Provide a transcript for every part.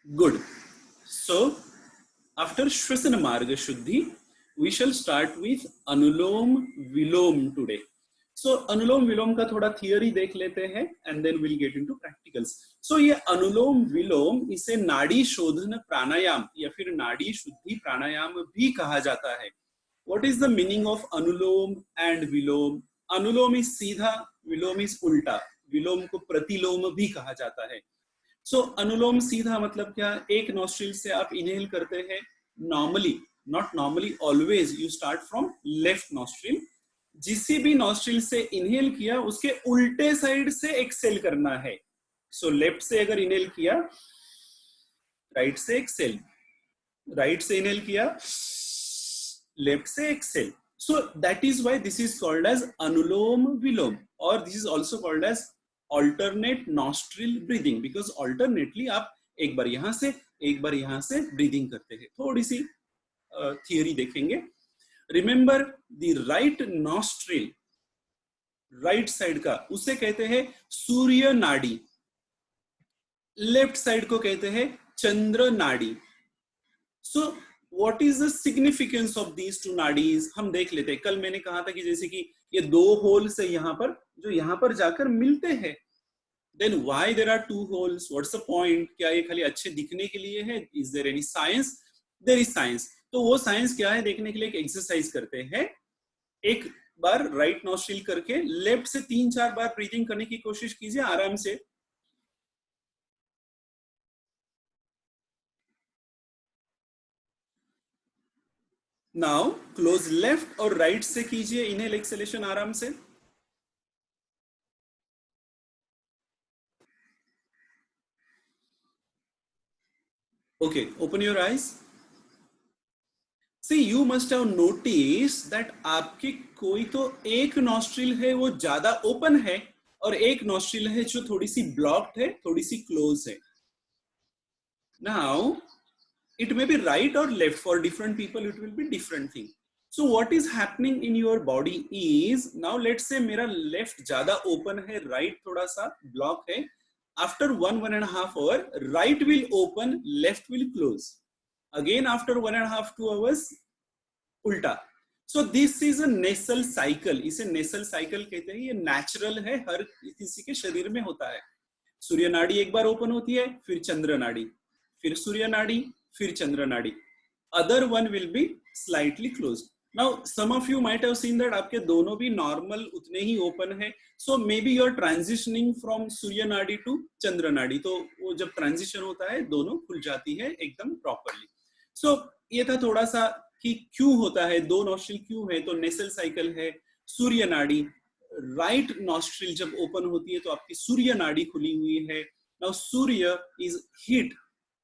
Good. So, after Shvasana Marga Shuddhi, we shall start with Anulom Vilom today. So, Anulom Vilom का थोड़ा theory देख लेते हैं and then we'll get into practicals. So, ये अनुलोम विलोम इसे नाड़ी शोधन प्राणायाम या फिर नाड़ी शुद्धि प्राणायाम भी कहा जाता है. What is the meaning of anulom and vilom? Anulom is सीधा, विलोम is उल्टा. विलोम को प्रतिलोम भी कहा जाता है. सो अनुलोम सीधा मतलब क्या? एक नॉस्ट्रिल से आप इनहेल करते हैं. Normally, not normally, always you start from left nostril. जिसी भी नॉस्ट्रिल से इनहेल किया उसके उल्टे साइड से एक्सेल करना है. सो लेफ्ट से अगर इनहेल किया, राइट से एक्सेल, राइट से इनहेल किया, लेफ्ट से exhale. So that is why this is called as Anulom Vilom, और this is also called as alternate nostril breathing, because alternately आप एक बार यहां से एक बार यहां से ब्रीदिंग करते हैं. थोड़ी सी थियरी देखेंगे. Remember the right nostril, right side का, उसे कहते हैं सूर्य नाड़ी. लेफ्ट साइड को कहते हैं चंद्र नाड़ी. So what is the significance of these two नाडीज हम देख लेते हैं. कल मैंने कहा था कि जैसे कि ये दो होल्स है यहाँ पर, जो यहाँ पर जाकर मिलते हैं. Then why there are two holes? What's the point? क्या ये खाली अच्छे दिखने के लिए है? Is there any science? There is science. तो वो साइंस क्या है देखने के लिए एक एक्सरसाइज करते हैं. एक बार राइट नॉस्ट्रिल करके लेफ्ट से 3-4 बार ब्रीथिंग करने की कोशिश कीजिए आराम से. नाउ क्लोज लेफ्ट और राइट से कीजिए इनहेल एक्सहेलेशन आराम से. Okay, open your eyes. See, you must have noticed that आपकी कोई तो एक नॉस्ट्रिल है वो ज्यादा ओपन है और एक नॉस्ट्रिल है जो थोड़ी सी ब्लॉक्ड है, थोड़ी सी क्लोज है. Now, it may be right or left. For different people, it will be different thing. So, what is happening in your body is, now let's say मेरा left ज्यादा open है, right थोड़ा सा block है. After 1.5 hours, right will open, left will close. Again after 1.5-2 hours, उल्टा. So this is a nasal cycle. इसे nasal cycle कहते हैं. ये natural है, हर किसी के शरीर में होता है. सूर्य नाड़ी एक बार ओपन होती है, फिर चंद्र नाड़ी, फिर सूर्य नाड़ी, फिर चंद्र नाड़ी. Other one will be slightly closed. Now some of you might have seen that आपके दोनों भी normal उतने ही open है. So maybe you are transitioning from सूर्य नाड़ी to चंद्र नाड़ी. तो वो जब transition होता है दोनों खुल जाती है एकदम properly. So ये था थोड़ा सा कि क्यों होता है, दो नॉस्ट्रिल क्यों है. तो नेसल साइकिल है. सूर्य नाड़ी, राइट नॉस्ट्रिल जब ओपन होती है तो आपकी सूर्य नाड़ी खुली हुई है. Now Surya is heat,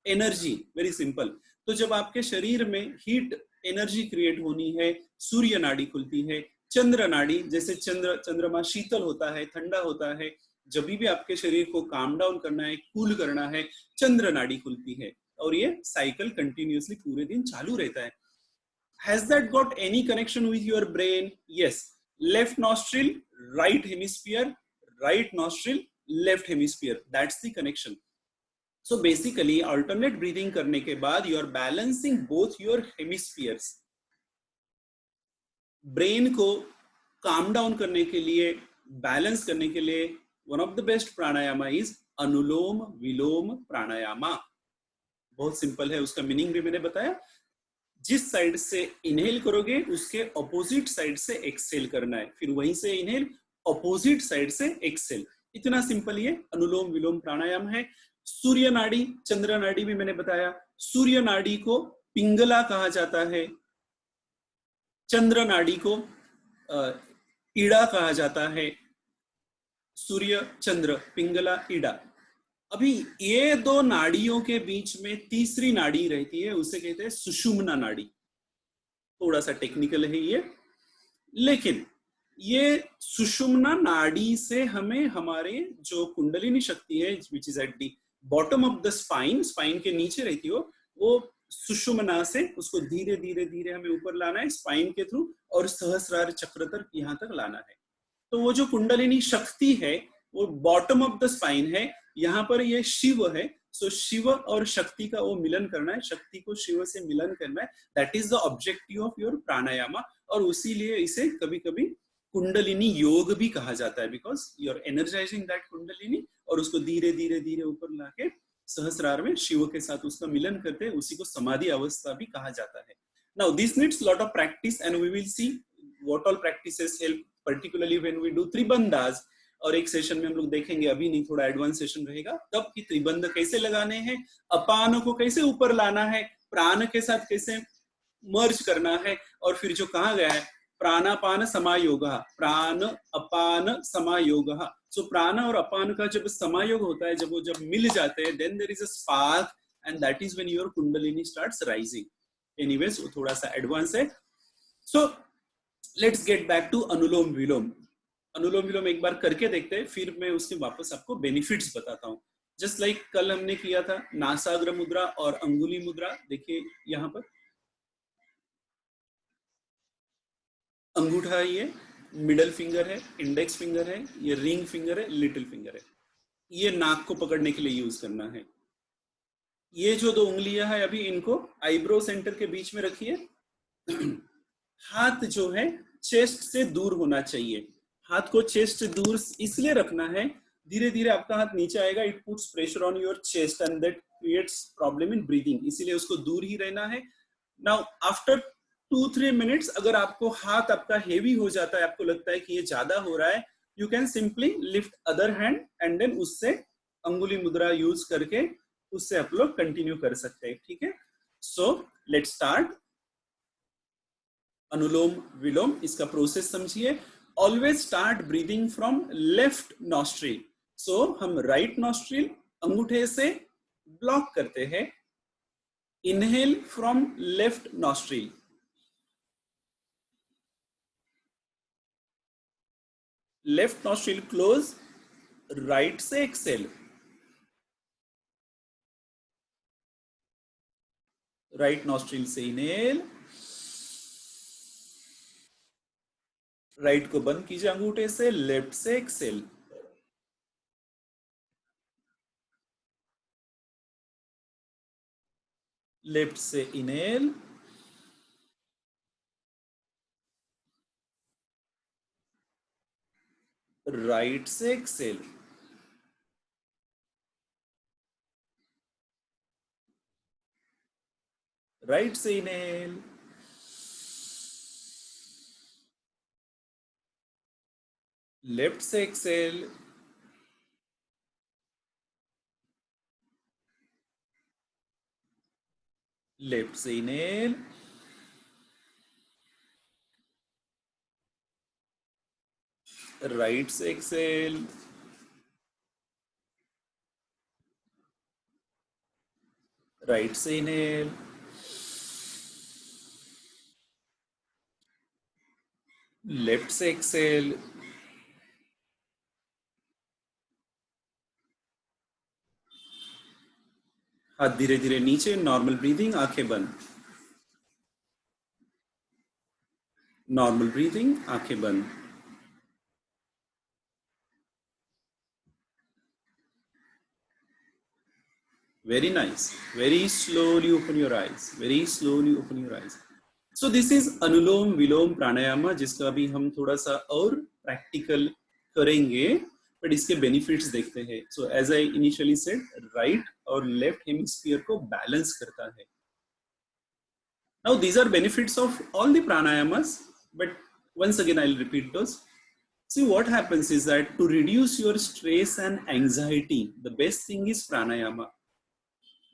energy, very simple. तो जब आपके शरीर में हीट एनर्जी क्रिएट होनी है, सूर्य नाड़ी खुलती है. चंद्र नाड़ी, जैसे चंद्रमा शीतल होता है, ठंडा होता है, जब भी आपके शरीर को काम डाउन करना है, कूल करना है, चंद्र नाड़ी खुलती है. और ये साइकिल कंटिन्यूअसली पूरे दिन चालू रहता है. Has that got any connection with your brain? Yes. Left nostril, right hemisphere, right nostril, left hemisphere. That's the connection. So basically, alternate breathing करने के बाद you are balancing both your hemispheres. Brain को calm down करने के लिए, balance करने के लिए, one of the best pranayama is अनुलोम विलोम प्राणायामा. बहुत सिंपल है, उसका मीनिंग भी मैंने बताया. जिस साइड से इनहेल करोगे उसके ऑपोजिट साइड से एक्सेल करना है, फिर वहीं से इनहेल, ऑपोजिट साइड से एक्सेल. इतना सिंपल ये अनुलोम विलोम प्राणायाम है. सूर्य नाड़ी, चंद्र नाड़ी भी मैंने बताया. सूर्य नाड़ी को पिंगला कहा जाता है, चंद्र नाड़ी को ईड़ा कहा जाता है. सूर्य चंद्र, पिंगला, ईड़ा. अभी ये दो नाड़ियों के बीच में तीसरी नाड़ी रहती है, उसे कहते हैं सुषुम्ना नाड़ी. थोड़ा सा टेक्निकल है ये, लेकिन ये सुषुम्ना नाड़ी से हमें हमारे जो कुंडलिनी शक्ति है, which is at the bottom of the spine, spine के नीचे रहती हो, वो सुषुम्ना से उसको धीरे धीरे धीरे हमें ऊपर लाना है स्पाइन के थ्रू, और सहस्रार चक्र तक यहां तक लाना है. तो वो जो कुंडलिनी शक्ति है वो बॉटम ऑफ द स्पाइन है. यहाँ पर ये शिव है, सो शिव और शक्ति का वो मिलन करना है, शक्ति को शिव से मिलन करना है, that is the objective of your प्राणायामा। और उसीलिए इसे कभी कभी कुंडलिनी योग भी कहा जाता है, because you are energizing that Kundalini, और उसको धीरे धीरे धीरे ऊपर लाके सहस्रार में शिव के साथ उसका मिलन करते हैं, उसी को समाधि अवस्था भी कहा जाता है। Now this needs lot of practice and we will see what all practices help, particularly when we do त्रिबंधास। और एक सेशन में हम लोग देखेंगे, अभी नहीं, थोड़ा एडवांस सेशन रहेगा तब, कि त्रिबंध कैसे लगाने हैं, अपान को कैसे ऊपर लाना है, प्राण के साथ कैसे मर्ज करना है, और फिर जो कहा गया है प्राणापान समायोग, प्राण अपान समायोग। सो प्राण और अपान का जब समायोग होता है, जब वो जब मिल जाते हैं, then there is a spark and that is when your Kundalini starts rising. Anyways वो थोड़ा सा एडवांस है। So let's get back to Anulom Vilom. Anulom Vilom एक बार करके देखते हैं, फिर मैं उसके वापस आपको बेनिफिट्स बताता हूँ। जस्ट लाइक कल हमने किया था नासाग्र मुद्रा और अंगुली मुद्रा। देखिए यहाँ पर अंगूठा, ये मिडल फिंगर है, इंडेक्स फिंगर है, ये रिंग फिंगर है, लिटिल फिंगर है, ये नाक को पकड़ने के लिए यूज करना है। ये जो दो उंगलियां है अभी, इनको आईब्रो सेंटर के बीच में रखिए। हाथ जो है चेस्ट से दूर होना चाहिए, हाथ को चेस्ट से दूर इसलिए रखना है, धीरे धीरे आपका हाथ नीचे आएगा, it puts pressure on your chest and that creates problem in breathing, इसीलिए उसको दूर ही रहना है। नाउ आफ्टर 2-3 मिनट्स अगर आपको हाथ आपका हेवी हो जाता है, आपको लगता है कि ये ज्यादा हो रहा है, you can simply lift other hand and then उससे अंगुली मुद्रा यूज करके उससे आप लोग कंटिन्यू कर सकते हैं। ठीक है, सो लेट्स स्टार्ट अनुलोम विलोम। इसका प्रोसेस समझिए। Always start breathing from left nostril. So हम राइट नॉस्ट्रिल अंगूठे से ब्लॉक करते हैं। Inhale from left nostril, left nostril close, right से एक्सेल, राइट नॉस्ट्रिल से इनहेल, राइट को बंद कीजिए अंगूठे से, लेफ्ट से एक्सेल, लेफ्ट से इनहेल, राइट से एक्सेल, राइट से इनहेल, लेफ्ट से एक्सेल, लेफ्ट से इनहेल, राइट से एक्सेल, राइट से इनहेल, लेफ्ट से एक्सेल, हाथ धीरे धीरे नीचे, नॉर्मल ब्रीदिंग, आंखें बंद, नॉर्मल ब्रीदिंग, आंखें बंद। Very nice. Very slowly open your eyes. Very slowly open your eyes. So this is अनुलोम विलोम प्राणायाम, जिसका अभी हम थोड़ा सा और प्रैक्टिकल करेंगे, बट इसके बेनिफिट्स देखते हैं। So as I initially said, right और लेफ्ट हेमिस्फीयर को बैलेंस करता है। Now these are benefits of all the pranayamas, but once again I'll repeat those. See, what happens is that to reduce your stress and anxiety, the best thing is pranayama.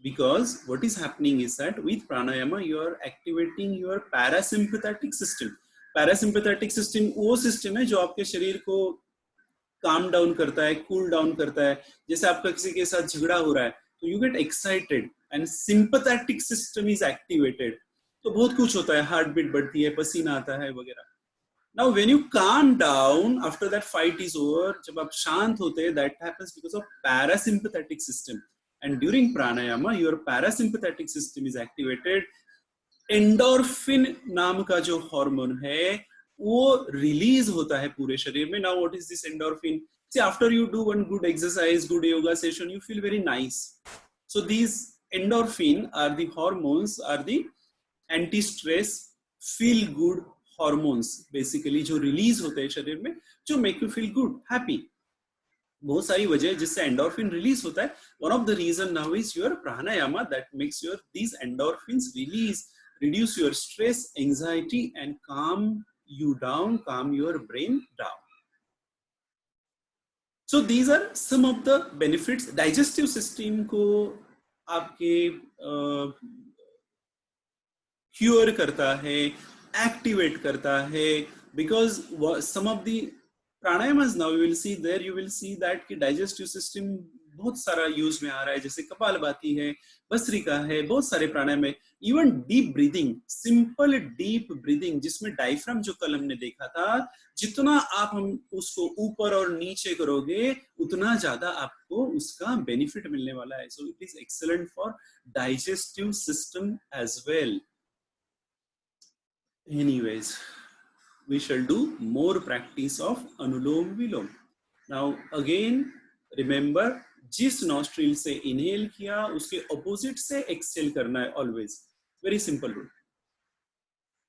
Because what is happening is that with pranayama you are activating your parasympathetic system. Parasympathetic system वो system है जो आपके शरीर को calm down करता है, cool down करता है। जैसे आपका किसी के साथ झगड़ा हो रहा है तो you get excited and sympathetic system is activated, तो बहुत कुछ होता है, हार्ट बीट बढ़ती है, पसीना आता है वगैरह। Now when you calm down after that fight is over, जब आप शांत होते हैं, that happens because of parasympathetic system. And during pranayama your parasympathetic system is activated. Endorphin नाम का जो हार्मोन है वो रिलीज होता है पूरे शरीर में। Now what is this endorphin? See, after you do one good exercise, good yoga session, you feel very nice. So these endorphin are the hormones, are the anti-stress feel good hormones basically, जो release होते हैं शरीर में, जो make you feel good happy. बहुत सारी वजह जिससे एंडोर्फिन रिलीज होता है। One of the reason now is your pranayama that makes your these endorphins release, reduce your stress, anxiety and calm you down, calm your brain down. So these are some of the benefits। digestive system को आपके cure करता है, activate करता है, because some of the pranayam now you will see there, you will see that कि digestive system बहुत सारा use में आ रहा है, जैसे कपालभाति है, भस्त्रिका है, बहुत सारे प्राणायाम है। Even deep breathing, simple deep breathing जिसमें डायफ्राम जो कल हमने देखा था, जितना आप हम उसको ऊपर और नीचे करोगे उतना ज्यादा आपको उसका बेनिफिट मिलने वाला है। So it is excellent for digestive system as well. Anyways, we shall do more practice of Anulom Vilom. Now again, remember, जिस nostril से inhale किया उसके opposite से exhale करना है always. Very simple rule.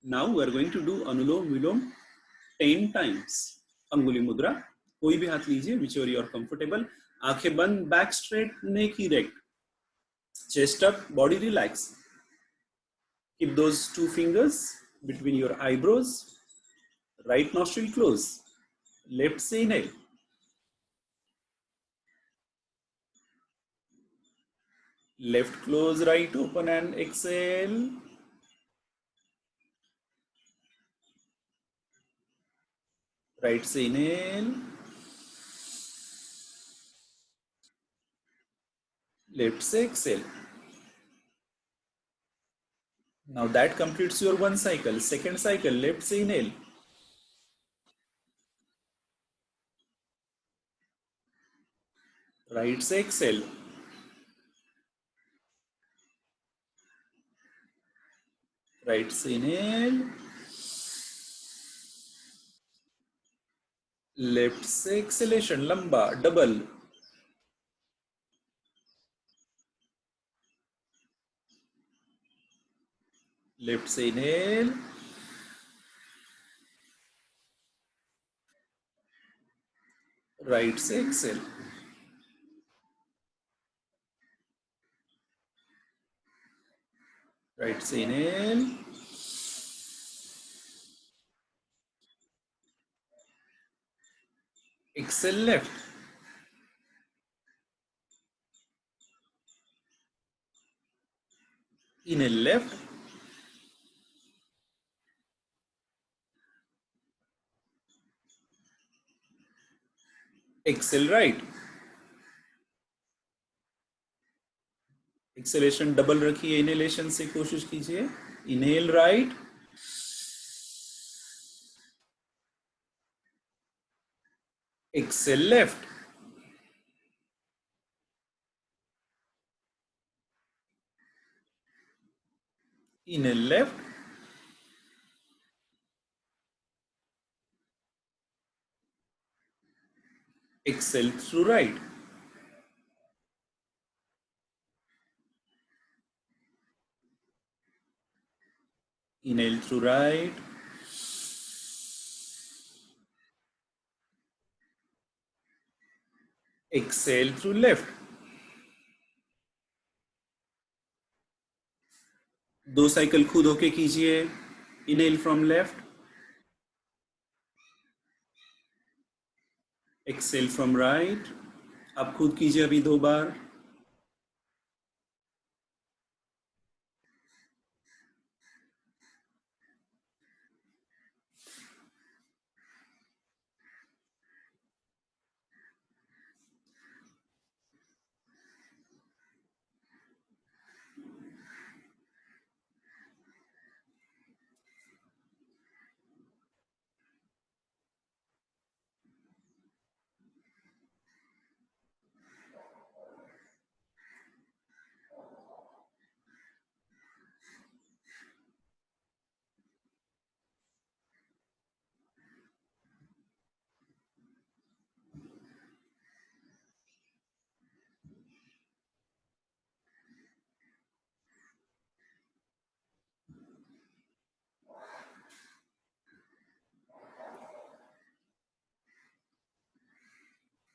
Now we are going to do Anulom Vilom 10 times. अंगुली मुद्रा, कोई भी हाथ लीजिए, whichever you are comfortable. आंखें बंद, back straight, neck erect, chest up, body relax. Keep those two fingers between your eyebrows. Right nostril close, left say inhale, left close, right open and exhale, right say inhale, left say exhale. Now that completes your one cycle. Second cycle, left say inhale, right say exhale, right say inhale, left say exhalation, lamba double, left say inhale, right say exhale. Right say inhale, exhale left, inhale left, exhale right। Exhalation double रखिए, inhalation से कोशिश कीजिए। Inhale right, exhale left, inhale left, exhale through right, inhale through right, exhale through left. दो cycle खुद होके कीजिए। Inhale from left, exhale from right. आप खुद कीजिए अभी 2 बार।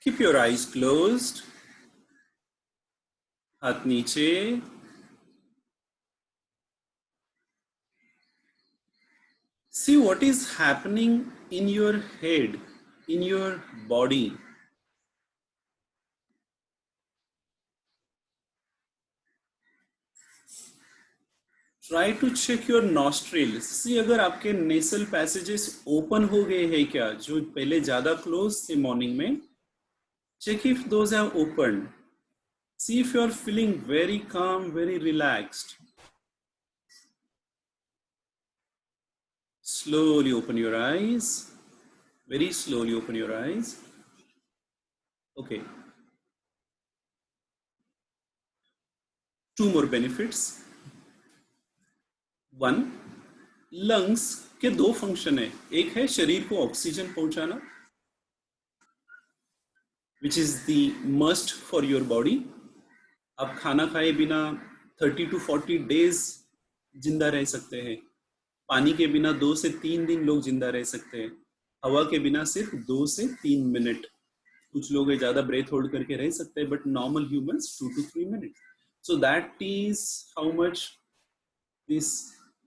Keep your eyes closed. हाथ नीचे. See what is happening in your head, in your body. Try to check your nostrils. See अगर आपके nasal passages open हो गए हैं क्या, जो पहले ज़्यादा close थे morning में. Check if those have opened. See if you are feeling very calm, very relaxed. Slowly open your eyes. Very slowly open your eyes. Okay. 2 more benefits. 1. Lungs के 2 फंक्शन है. एक है शरीर को ऑक्सीजन पहुंचाना, which is the must for your body. आप खाना खाए बिना 30 to 40 डेज जिंदा रह सकते हैं. पानी के बिना 2 से 3 दिन लोग जिंदा रह सकते हैं. हवा के बिना सिर्फ 2 से 3 मिनट. कुछ लोग ज्यादा ब्रेथ होल्ड करके रह सकते हैं, but normal humans 2 to 3 minute. So that is how much this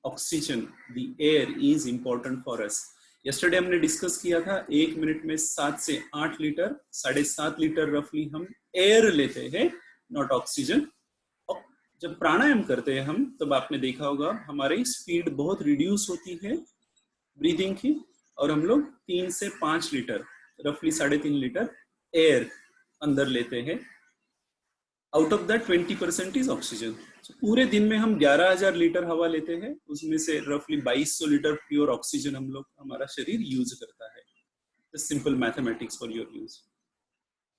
oxygen, the air is important for us. Yesterday हमने डिस्कस किया था 1 मिनट में 7 से 8 लीटर, 7.5 लीटर रफली हम एयर लेते हैं, नॉट ऑक्सीजन. जब प्राणायाम करते हैं हम, तब आपने देखा होगा हमारी स्पीड बहुत रिड्यूस होती है ब्रीदिंग की, और हम लोग 3 से 5 लीटर, रफली 3.5 लीटर एयर अंदर लेते हैं. Out of that 20% is oxygen. पूरे दिन में हम 11,000 लीटर हवा लेते हैं, उसमें से रफली 2200 लीटर प्योर ऑक्सीजन हम लोग, हमारा शरीर यूज करता है. Simple mathematics for your use.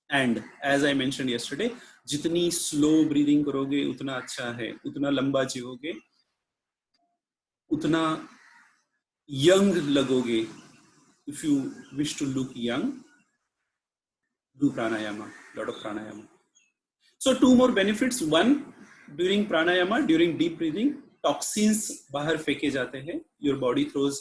And as I mentioned yesterday, जितनी स्लो ब्रीदिंग करोगे उतना अच्छा है, उतना लंबा जियोगे, उतना यंग लगोगे. If you wish to look young, do pranayama, lot of pranayama. So 2 more benefits. 1, during pranayama, during deep breathing, toxins bahar feke jate hain. Your body throws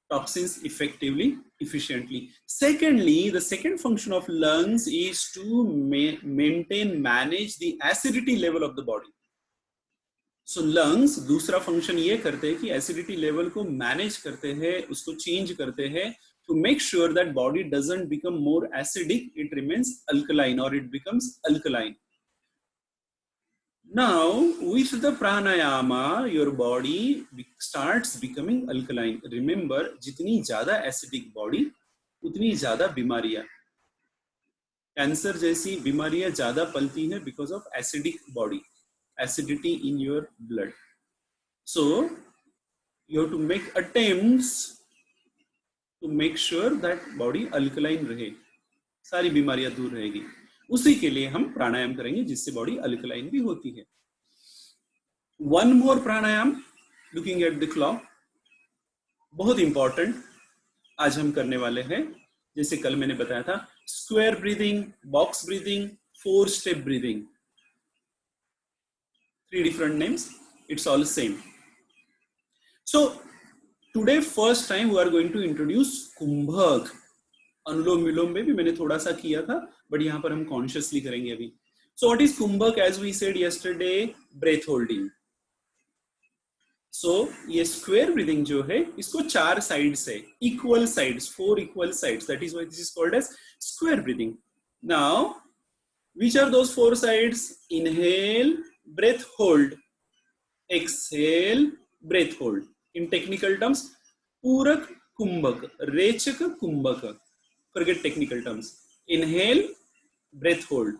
toxins effectively, efficiently. Secondly, the second function of lungs is to maintain, manage the acidity level of the body. So lungs दूसरा function ये करते हैं कि acidity level को manage करते हैं, उसको change करते हैं, to make sure that body doesn't become more acidic, it remains alkaline, or it becomes alkaline. Now with the pranayama, your body starts becoming alkaline. Remember, जितनी ज़्यादा acidic body, उतनी ज़्यादा बीमारियां, कैंसर जैसी बीमारियां ज़्यादा पलती हैं because of acidic body, acidity in your blood. So you have to make attempts to make sure that body alkaline रहे, सारी बीमारियां दूर रहेगी. उसी के लिए हम प्राणायाम करेंगे जिससे बॉडी अल्कलाइन भी होती है. 1 more pranayama, looking at the clock, बहुत इंपॉर्टेंट आज हम करने वाले हैं. जैसे कल मैंने बताया था, square breathing, box breathing, 4 step breathing, 3 different names, it's all same. So today first time we are going to introduce कुंभक. अनुलोम विलोम में भी मैंने थोड़ा सा किया था, बट यहाँ पर हम कॉन्शियसली करेंगे अभी. So what is कुंभक? As we said yesterday, breath holding. So ये स्क्वायर ब्रीदिंग जो है, इसको 4 साइड्स है, equal sides, 4 equal sides. That is why this is called as square breathing. Now which are those 4 sides? Inhale, breath hold, exhale, breath hold. In technical terms, पूरक कुंभक, रेचक कुंभक. Forget technical terms. Inhale, breath hold,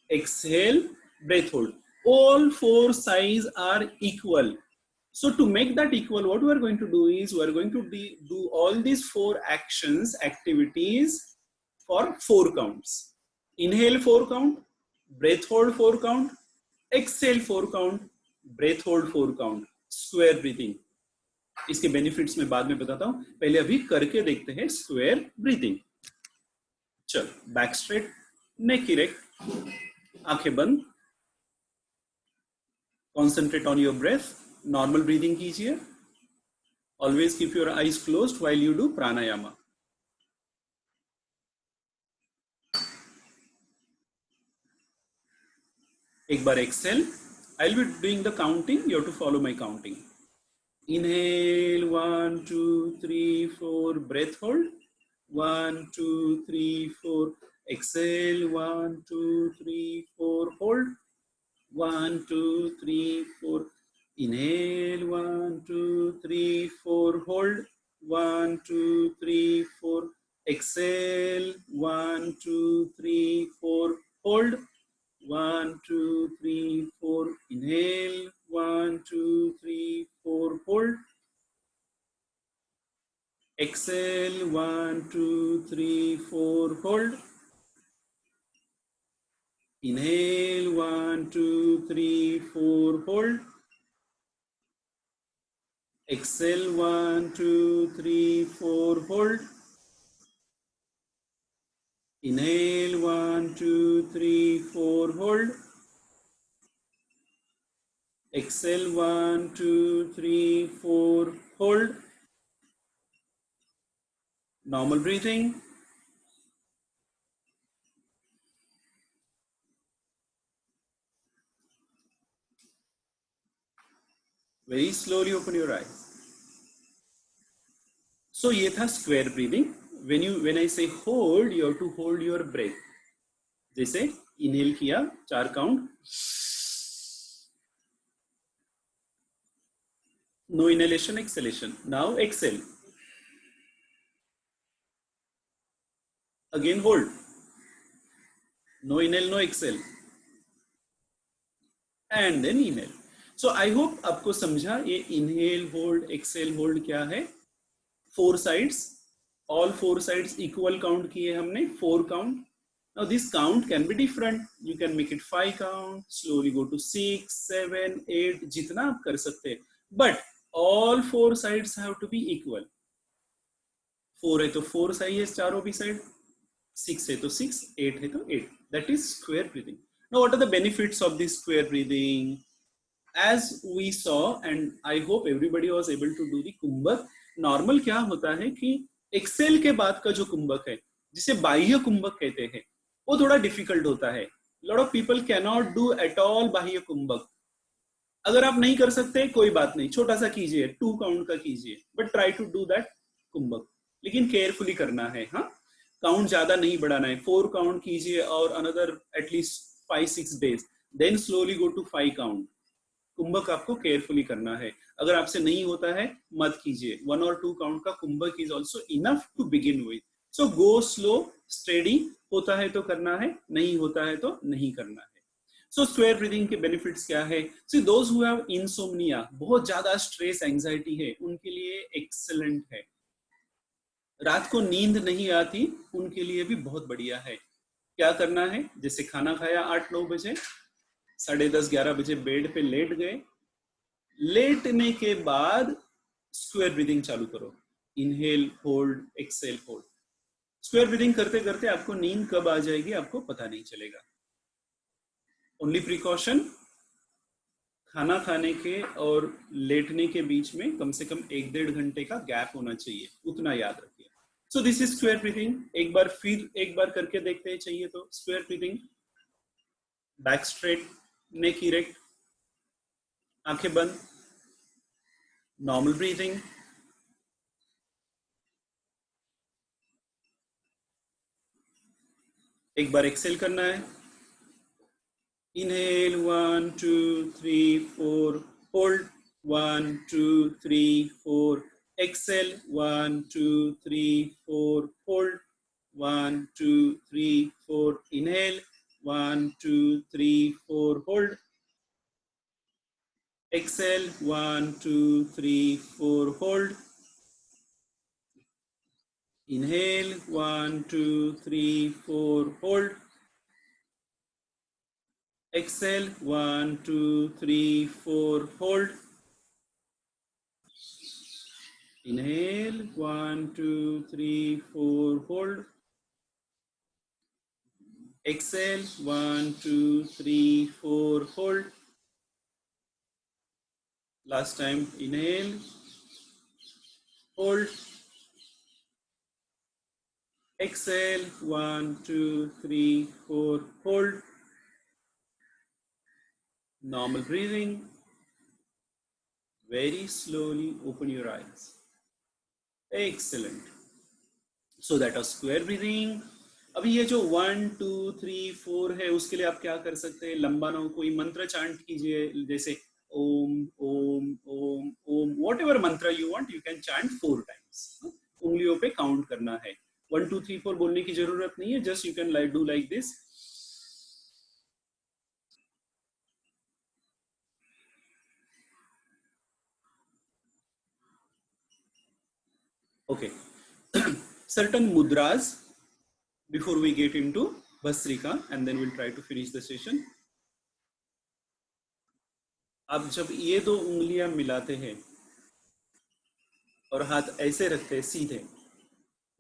exhale, breath hold. All 4 sides are equal. So to make that equal, what we are going to do is we are going to do all these 4 actions, activities for 4 counts. Inhale 4 count, breath hold 4 count, exhale 4 count, breath hold 4 count. Square breathing. इसके benefits में बाद में बताता हूं, पहले अभी करके देखते हैं स्क्वायर ब्रीथिंग. चल, बैक स्ट्रेट, नेक इरेक्ट, आंखें बंद, concentrate on your breath, normal breathing कीजिए. Always keep your eyes closed while you do pranayama. एक बार exhale. I'll be doing the counting. You have to follow my counting. Inhale, 1, 2, 3, 4. Breath hold. 1, 2, 3, 4. Exhale, 1, 2, 3, 4. Hold. 1, 2, 3, 4. Inhale, 1, 2, 3, 4. Hold. 1, 2, 3, 4. Exhale, 1, 2, 3, 4. Hold. 1, 2, 3, 4. Inhale. 1, 2, 3, 4. Hold. Exhale. 1, 2, 3, 4. Hold. Inhale. 1, 2, 3, 4. Hold. Exhale. 1, 2, 3, 4. Hold. Inhale. 1, 2, 3, 4. Hold. Exhale. 1, 2, 3, 4. Hold. Normal breathing. Very slowly open your eyes. So ये था square breathing. When I say hold, you have to hold your breath. जैसे inhale किया 4 count. No inhalation, exhalation. Now exhale. Again hold. No inhale, no exhale. And then inhale. So I hope आपको समझा ये inhale, hold, exhale, hold क्या है. 4 sides. All 4 sides equal count किए हमने. 4 count. Now this count can be different. You can make it 5 count, slowly go to 6, 7, 8, जितना आप कर सकते हैं. But all 4 sides have to be equal. 4 है तो 4 सही है चारों भी साइड. 6 है तो 6, 8 है तो 8. That is square breathing. Now what are the benefits of this square breathing? As we saw, and I hope everybody was able to do the kumbhak. Normal क्या होता है कि एक्सेल के बाद का जो कुंभक है जिसे बाह्य कुंभक कहते हैं वो थोड़ा डिफिकल्ट होता है. Lot of people can not do at all बाह्य कुंभक. अगर आप नहीं कर सकते कोई बात नहीं, छोटा सा कीजिए, 2 काउंट का कीजिए, but try to do that kumbhak. लेकिन केयरफुली करना है. हाँ, काउंट ज्यादा नहीं बढ़ाना है. 4 काउंट कीजिए और another at least 5-6 days, then slowly go to 5 count. कुंभक आपको केयरफुली करना है. अगर आपसे नहीं होता है मत कीजिए. 1 और 2 काउंट का kumbhak is also enough to begin with. So go slow, steady. होता है तो करना है, नहीं होता है तो नहीं करना है. सो स्क्वायर ब्रीदिंग के बेनिफिट्स क्या है? सी दोज हु हैव इंसोम्निया, बहुत ज्यादा स्ट्रेस एंजाइटी है, उनके लिए एक्सेलेंट है. रात को नींद नहीं आती उनके लिए भी बहुत बढ़िया है. क्या करना है? जैसे खाना खाया 8-9 बजे, 10:30-11 बजे बेड पे लेट गए. लेटने के बाद स्क्वायर ब्रीदिंग चालू करो. Inhale, hold, exhale, hold. Square breathing करते करते आपको नींद कब आ जाएगी आपको पता नहीं चलेगा. ओनली प्रिकॉशन, खाना खाने के और लेटने के बीच में कम से कम 1-1.5 घंटे का गैप होना चाहिए, उतना याद रखिए. So this is square breathing. एक बार करके देखते हैं चाहिए तो. Square breathing, back straight, neck erect, आंखें बंद, नॉर्मल ब्रीदिंग. एक बार एक्सेल करना है. Inhale, 1, 2, 3, 4. Hold, 1, 2, 3, 4. Exhale, 1, 2, 3, 4. Hold, 1, 2, 3, 4. Inhale, 1, 2, 3, 4. Hold. Exhale, 1, 2, 3, 4. Hold. Inhale, 1, 2, 3, 4. Hold. Exhale, 1, 2, 3, 4. Hold. Inhale, 1, 2, 3, 4. Hold. Exhale, 1, 2, 3, 4. Hold. Last time, inhale, hold. Exhale, 1, 2, 3, 4. Hold. Normal breathing. Very slowly open your eyes. Excellent. So that was square breathing. अभी ये जो 1 2 3 4 है उसके लिए आप क्या कर सकते हैं, लंबा ना हो, कोई मंत्र चांट कीजिए, जैसे ओम ओम ओम ओम, वॉट एवर मंत्र you want you can chant 4 times. उंगलियों पे काउंट करना है. 1 2 3 4 बोलने की जरूरत नहीं है, just you can like do like this. Okay. Certain mudras before we get into Bhastrika, and then we'll try to finish the session. आप जब ये दो उंगलियां मिलाते हैं और हाथ ऐसे रखते हैं सीधे,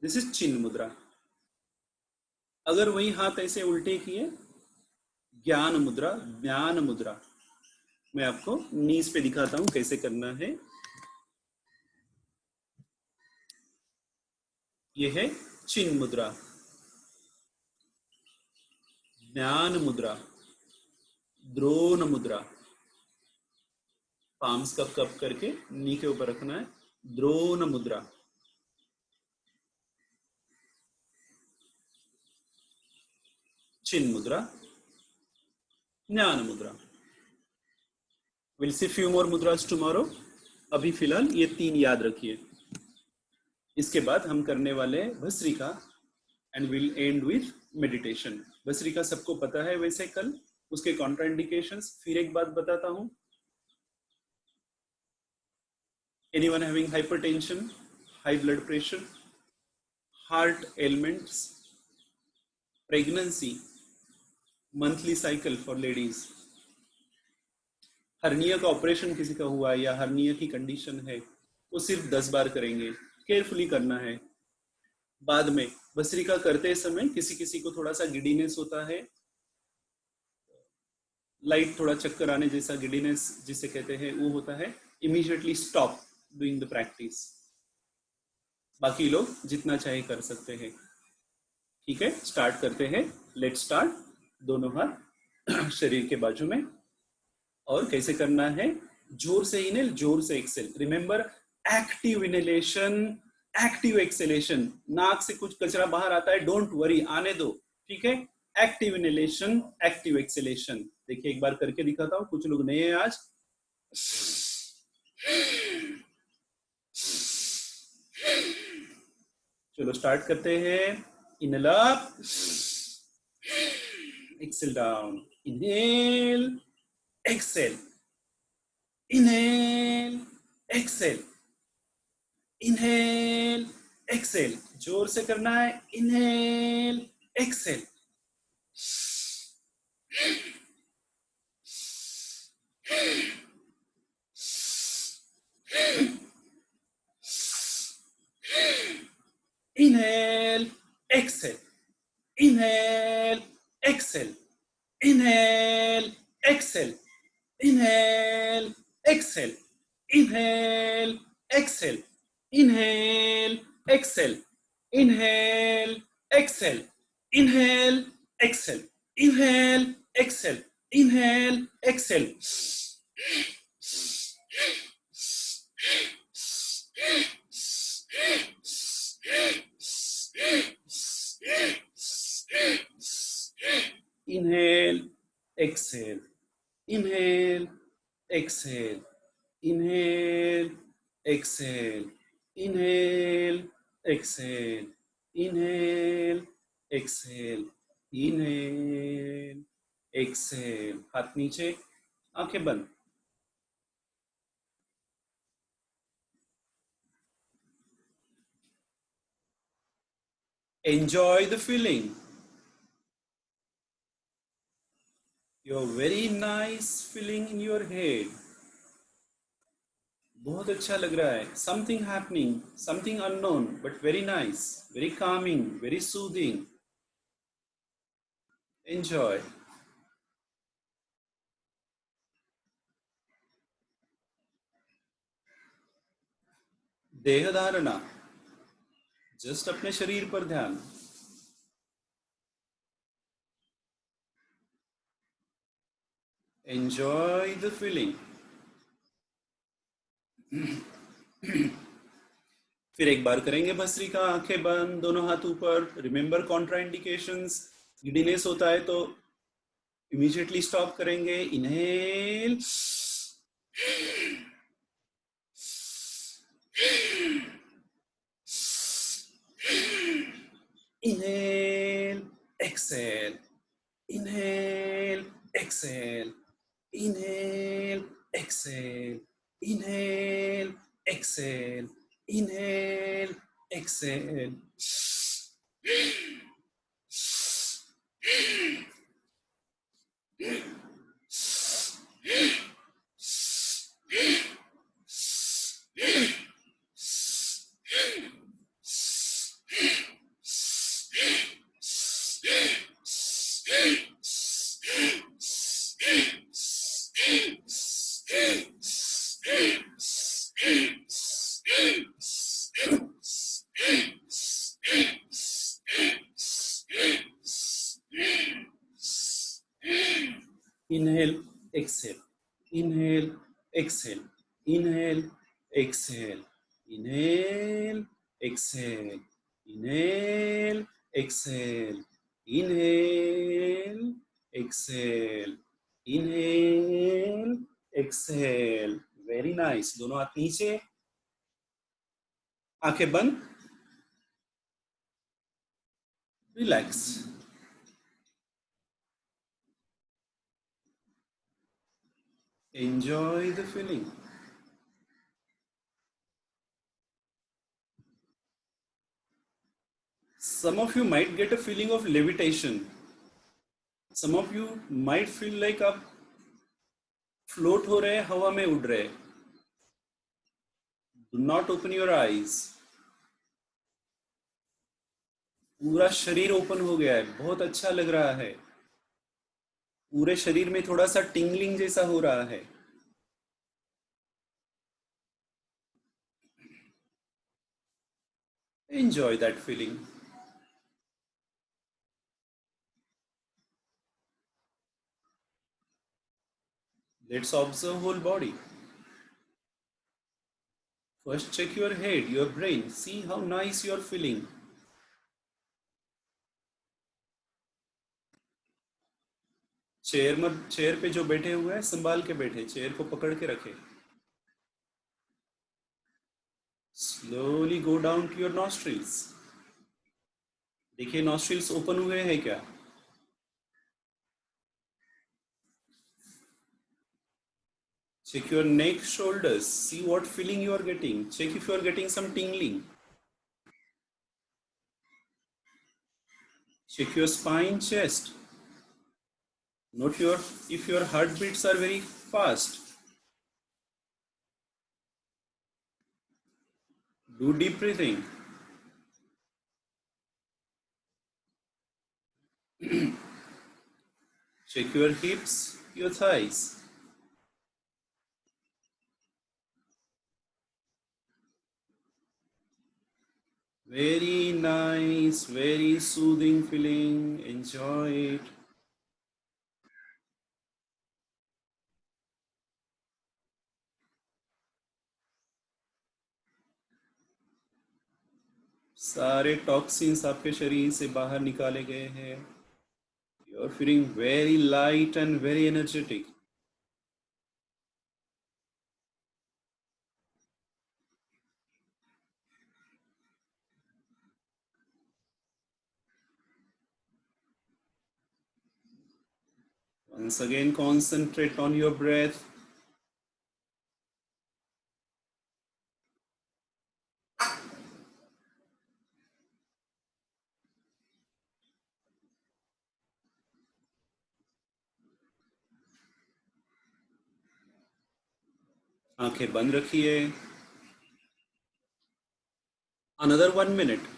दिस इज चिन्ह मुद्रा. अगर वही हाथ ऐसे उल्टे किए, ज्ञान मुद्रा, ज्ञान मुद्रा. मैं आपको नीज पे दिखाता हूं कैसे करना है. ये है चिन्ह मुद्रा, ज्ञान मुद्रा, द्रोण मुद्रा. पाम्स कप कप करके नी के ऊपर रखना है. द्रोण मुद्रा, चिन्ह मुद्रा, ज्ञान मुद्रा. Will see few more मुद्रास tomorrow. अभी फिलहाल ये 3 याद रखिए. इसके बाद हम करने वाले bhastrika and will and with meditation. Bhastrika सबको पता है वैसे. कल उसके कॉन्ट्राइंडिकेशंस फिर एक बात बताता हूं. Anyone having hypertension, high blood pressure, heart elements, pregnancy, monthly cycle for ladies, hernia का ऑपरेशन किसी का हुआ है या हर्निया की कंडीशन है, वो सिर्फ 10 बार करेंगे. केयरफुली करना है. बाद में भस्त्रिका करते समय किसी किसी को थोड़ा सा गिडीनेस होता है, लाइट थोड़ा चक्कर आने जैसा गिडीनेस जिसे कहते हैं वो होता है, immediately stop doing the practice. बाकी लोग जितना चाहे कर सकते हैं. ठीक है, स्टार्ट करते हैं. Let start. दोनों हाथ शरीर के बाजू में. और कैसे करना है, जोर से इनहेल, जोर से exhale. Remember, active inhalation, active exhalation. नाक से कुछ कचरा बाहर आता है, डोंट वरी, आने दो. ठीक है, एक्टिव इनहेलेशन, एक्टिव एक्सेलेशन. देखिए एक बार करके दिखाता हूं, कुछ लोग नए हैं आज. चलो स्टार्ट करते हैं. Inhale up, exhale down. Inhale, exhale, inhale, exhale, inhale, exhale. जोर से करना है. Inhale, exhale, inhale, exhale, inhale, exhale, inhale, exhale, inhale, exhale, inhale, exhale, inhale, exhale, inhale, exhale, inhale, exhale, inhale, exhale, inhale, exhale. Inhale, exhale, inhale, exhale, inhale, exhale, inhale, exhale, inhale, exhale, inhale, exhale. हाथ नीचे, आंखें बंद. Enjoy the feeling. Your very nice feeling in your head. बहुत अच्छा लग रहा है. Something happening, something unknown, but very nice, very calming, very soothing. Enjoy. देह धारणा, जस्ट अपने शरीर पर ध्यान. Enjoy the feeling. फिर एक बार करेंगे भस्त्रिका, आंखें बंद, दोनों हाथ ऊपर. Remember Contra indications. गिडीनेस होता है तो इमीडिएटली स्टॉप करेंगे. Inhale, inhale, exhale, inhale, exhale, inhale, exhale, inhale, exhale, inhale, exhale. Inhale, exhale, inhale, exhale, inhale, exhale, inhale, exhale, inhale, exhale, inhale, exhale, inhale, exhale. Very nice. दोनों हाथ नीचे, आंखें बंद, relax. Enjoy the feeling. Some of you might get a feeling of levitation. Some of you might feel like आप float हो रहे हैं, हवा में उड़ रहे हैं. Do not open your eyes. पूरा शरीर ओपन हो गया है, बहुत अच्छा लग रहा है. पूरे शरीर में थोड़ा सा टिंगलिंग जैसा हो रहा है. Enjoy that feeling. Let's observe whole body. First check your head, your brain. See how nice you are feeling. Chair पे जो बैठे हुए हैं संभाल के बैठे, चेयर को पकड़ के रखे. Slowly go down to your nostrils. देखिए नॉस्ट्रिल्स ओपन हुए हैं क्या. Check your neck, shoulders. See what feeling you are getting. Check if you are getting some tingling. Check your spine, chest. Note if your heartbeats are very fast. Do deep breathing. Check your hips, your thighs. Very nice, very soothing feeling. Enjoy it. सारे toxins आपके शरीर से बाहर निकाले गए हैं. You are feeling very light and very energetic. Once again, concentrate on your breath. आंखें बंद रखिए. Another 1 minute.